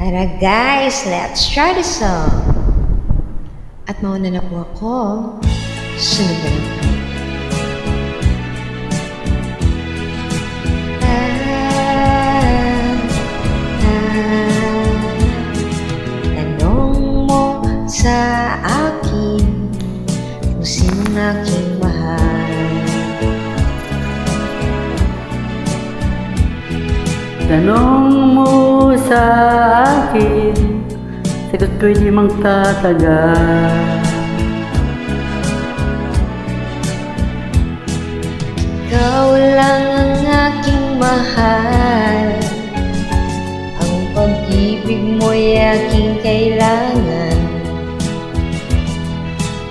Tara guys, let's try the song. At mauna na po ako. Sunod na lang po. Tanong mo sa akin kung sinong aking mahal. Tanong mo sa akin, sagot ko'y di magtatagal. Ikaw lang ang aking mahal, ang pag-ibig mo'y aking kailangan,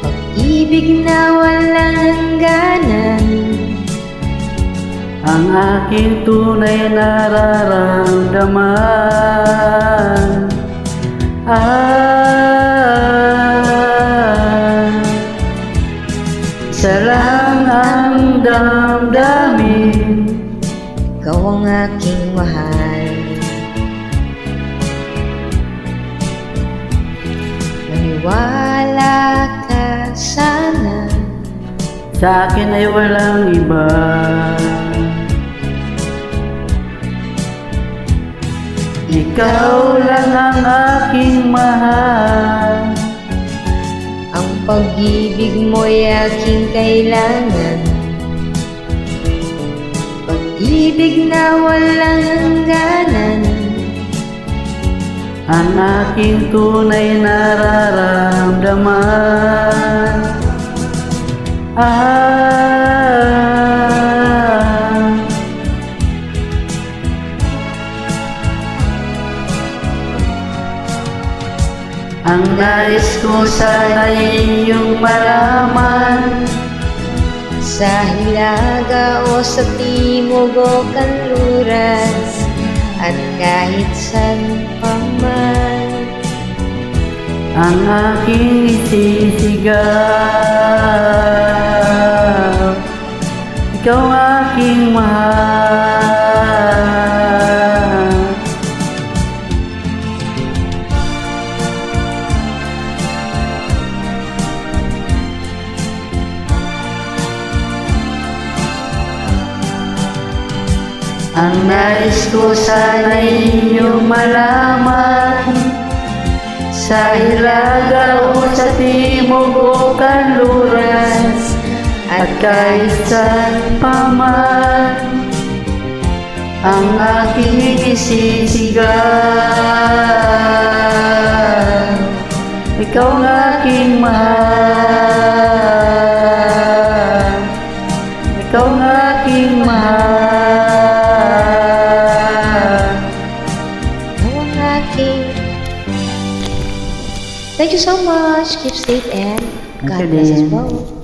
pag-ibig na walang hangganan. Ang aking tunay nararamdaman isa lang ang damdamin. Ikaw ang aking mahal. Maniwala ka sana, Sa akin ay walang iba. Ikaw lang ang aking mahal, ang pag-ibig mo'y aking kailangan, pag-ibig na walang hangganan. ang aking tunay nararamdaman. Ang nais ko sana iyong malaman, Sa hilaga o sa timog o kanluran, at kahit saan pa man, ang aking isisigaw, ikaw aking mahal. Ang nais ko sana iyong malaman, sa hilaga o sa timog o kanluran, at kahit saan pa man, ang aking isisigaw, ikaw ang aking mahal, ikaw ang aking mahal. ikaw ang aking. Thank you so much. Keep safe and God bless us both.